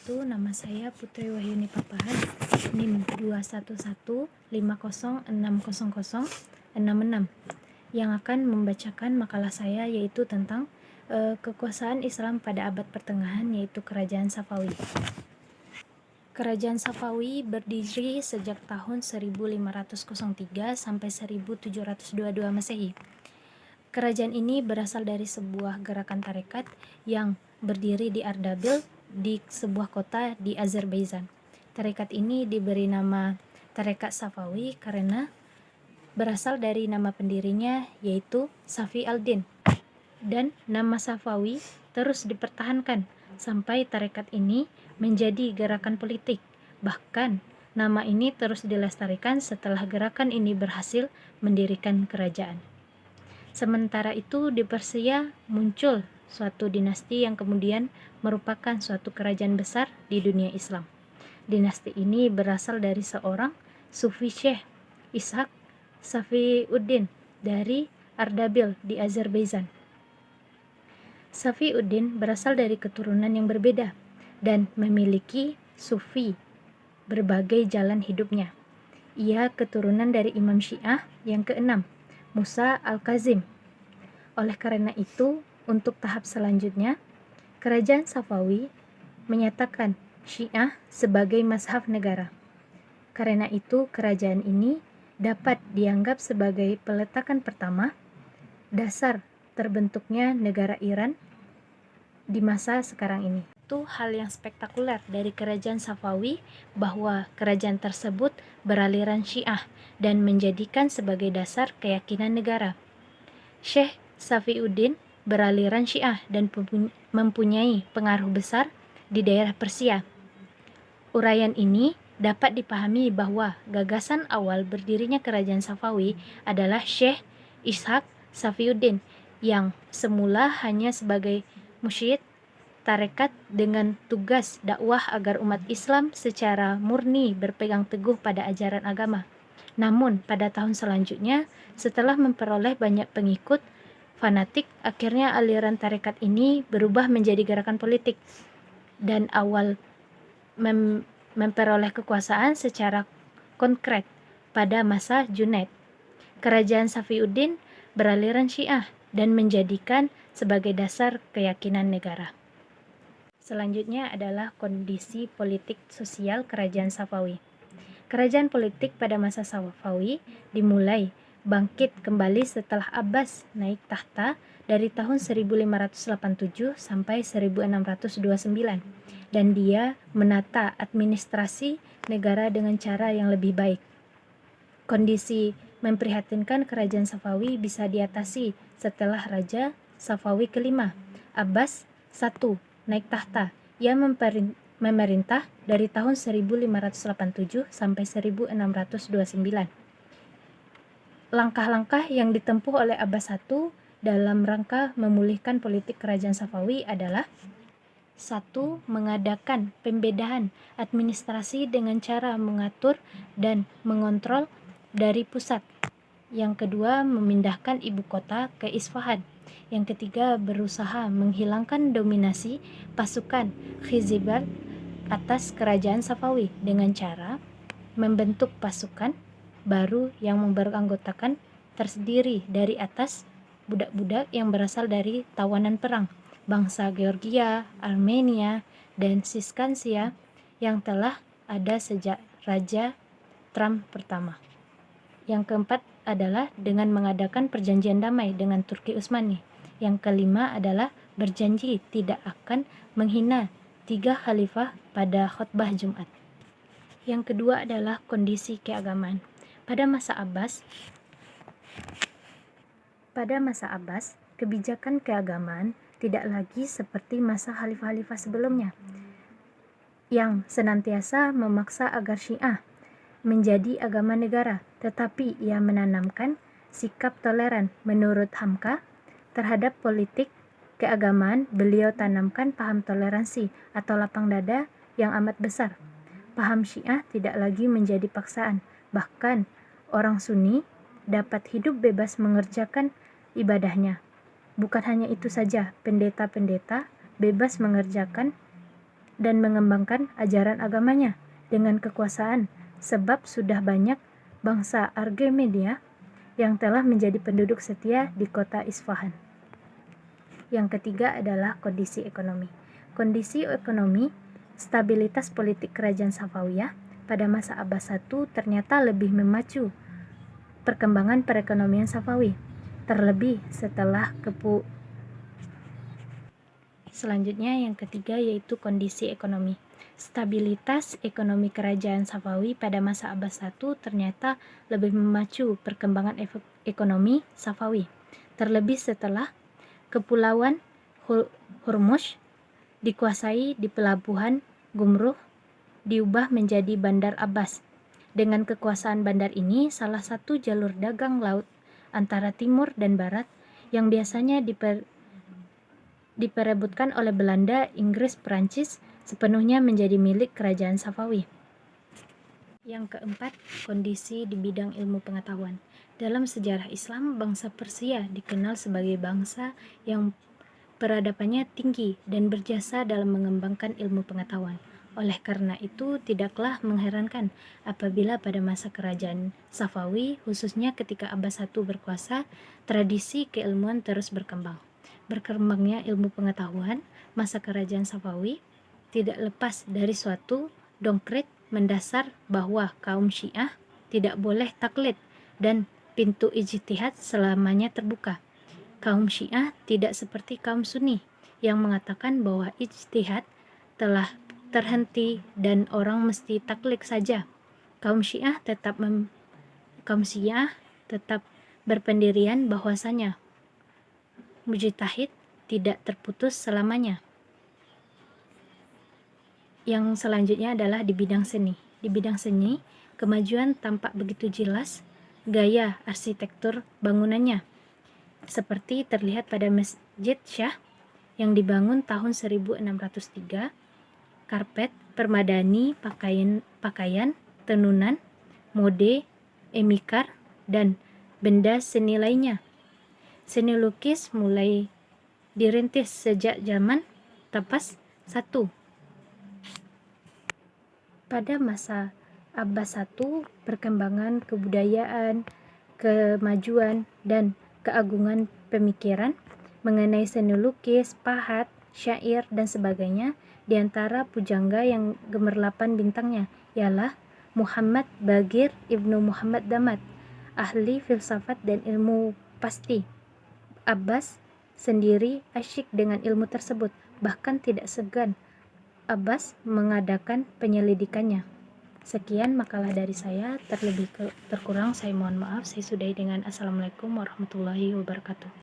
wabarakatuh. Nama saya Putri Wahyuni Papahan, NIM 21150060066 yang akan membacakan makalah saya, yaitu tentang kekuasaan Islam pada abad pertengahan, yaitu Kerajaan Safawi. Kerajaan Safawi berdiri sejak tahun 1503 sampai 1722 Masehi. Kerajaan ini berasal dari sebuah gerakan tarekat yang berdiri di Ardabil, di sebuah kota di Azerbaijan. Tarekat ini diberi nama Tarekat Safawi karena berasal dari nama pendirinya, yaitu Safi al-Din. Dan nama Safawi terus dipertahankan sampai tarekat ini menjadi gerakan politik. Bahkan nama ini terus dilestarikan setelah gerakan ini berhasil mendirikan kerajaan. Sementara itu di Persia muncul suatu dinasti yang kemudian merupakan suatu kerajaan besar di dunia Islam. Dinasti ini berasal dari seorang Sufi Syekh Ishaq Safiuddin dari Ardabil di Azerbaijan. Safiuddin berasal dari keturunan yang berbeda dan memiliki sufi berbagai jalan hidupnya. Ia keturunan dari Imam Syiah yang keenam, Musa al-Kazim. Oleh karena itu, untuk tahap selanjutnya, Kerajaan Safawi menyatakan Syiah sebagai mazhab negara. Karena itu, kerajaan ini dapat dianggap sebagai peletakan pertama dasar terbentuknya negara Iran di masa sekarang ini. Itu hal yang spektakuler dari Kerajaan Safawi, bahwa kerajaan tersebut beraliran Syiah dan menjadikan sebagai dasar keyakinan negara. Syekh Safiuddin beraliran Syiah dan mempunyai pengaruh besar di daerah Persia. Uraian ini dapat dipahami bahwa gagasan awal berdirinya Kerajaan Safawi adalah Syekh Ishaq Safiuddin yang semula hanya sebagai mursyid tarekat dengan tugas dakwah agar umat Islam secara murni berpegang teguh pada ajaran agama. Namun pada tahun selanjutnya, setelah memperoleh banyak pengikut fanatik, akhirnya aliran tarekat ini berubah menjadi gerakan politik dan awal memperoleh kekuasaan secara konkret pada masa Junaid. Kerajaan Safiuddin beraliran Syiah dan menjadikan sebagai dasar keyakinan negara. Selanjutnya adalah kondisi politik sosial Kerajaan Safawi. Kerajaan politik pada masa Safawi dimulai bangkit kembali setelah Abbas naik tahta dari tahun 1587 sampai 1629, dan dia menata administrasi negara dengan cara yang lebih baik. Kondisi memprihatinkan Kerajaan Safawi bisa diatasi setelah Raja Safawi kelima, Abbas I, naik tahta. Ia memerintah dari tahun 1587 sampai 1629. Langkah-langkah yang ditempuh oleh Abbas I dalam rangka memulihkan politik Kerajaan Safawi adalah: 1. Mengadakan pembedahan administrasi dengan cara mengatur dan mengontrol dari pusat. Yang kedua, memindahkan ibu kota ke Isfahan. Yang ketiga, berusaha menghilangkan dominasi pasukan Khizibal atas Kerajaan Safawi dengan cara membentuk pasukan baru yang beranggotakan terdiri dari atas budak-budak yang berasal dari tawanan perang bangsa Georgia, Armenia, dan Siskansia yang telah ada sejak Raja Trump pertama. Yang keempat adalah dengan mengadakan perjanjian damai dengan Turki Utsmani. Yang kelima adalah berjanji tidak akan menghina 3 khalifah pada khutbah Jumat. Yang kedua adalah kondisi keagamaan. Pada masa Abbas, kebijakan keagamaan tidak lagi seperti masa khalifah-khalifah sebelumnya, yang senantiasa memaksa agar Syiah menjadi agama negara, tetapi ia menanamkan sikap toleran. Menurut Hamka, terhadap politik keagamaan, beliau tanamkan paham toleransi atau lapang dada yang amat besar. Paham Syiah tidak lagi menjadi paksaan, bahkan orang Sunni dapat hidup bebas mengerjakan ibadahnya. Bukan hanya itu saja, pendeta-pendeta bebas mengerjakan dan mengembangkan ajaran agamanya dengan kekuasaan, sebab sudah banyak bangsa Argemenia yang telah menjadi penduduk setia di kota Isfahan. Yang ketiga adalah kondisi ekonomi. Kondisi ekonomi, stabilitas politik kerajaan Safawiyah pada masa Abbas I ternyata lebih memacu perkembangan perekonomian Safawi, terlebih setelah Selanjutnya yang ketiga yaitu kondisi ekonomi. Stabilitas ekonomi kerajaan Safawi pada masa Abbas I ternyata lebih memacu perkembangan ekonomi Safawi, terlebih setelah Kepulauan Hormuz dikuasai di pelabuhan Gumruh diubah menjadi Bandar Abbas. Dengan kekuasaan bandar ini, salah satu jalur dagang laut antara timur dan barat yang biasanya diperebutkan oleh Belanda, Inggris, Perancis sepenuhnya menjadi milik kerajaan Safawi. Yang keempat, kondisi di bidang ilmu pengetahuan. Dalam sejarah Islam, bangsa Persia dikenal sebagai bangsa yang peradabannya tinggi dan berjasa dalam mengembangkan ilmu pengetahuan. Oleh karena itu, tidaklah mengherankan apabila pada masa kerajaan Safawi, khususnya ketika Abbas I berkuasa, tradisi keilmuan terus berkembang. Berkembangnya ilmu pengetahuan masa kerajaan Safawi tidak lepas dari suatu doktrin mendasar bahwa kaum Syiah tidak boleh taklid dan pintu ijtihad selamanya terbuka. Kaum Syiah tidak seperti kaum Sunni yang mengatakan bahwa ijtihad telah terhenti dan orang mesti taklid saja. Kaum Syiah tetap berpendirian bahwasanya mujtahid tidak terputus selamanya. Yang selanjutnya adalah di bidang seni. Di bidang seni, kemajuan tampak begitu jelas gaya arsitektur bangunannya, seperti terlihat pada Masjid Syah yang dibangun tahun 1603, karpet, permadani, pakaian, tenunan, mode, emikar, dan benda seni lainnya. Seni lukis mulai dirintis sejak zaman Tapas I. Pada masa Abbas I, perkembangan kebudayaan, kemajuan, dan keagungan pemikiran mengenai seni lukis, pahat, syair, dan sebagainya. Di antara pujangga yang gemerlapan bintangnya ialah Muhammad Baqir Ibnu Muhammad Damat, ahli filsafat dan ilmu pasti. Abbas sendiri asyik dengan ilmu tersebut, bahkan tidak segan Abbas mengadakan penyelidikannya. Sekian makalah dari saya, terkurang saya mohon maaf. Saya sudahi dengan Assalamualaikum warahmatullahi wabarakatuh.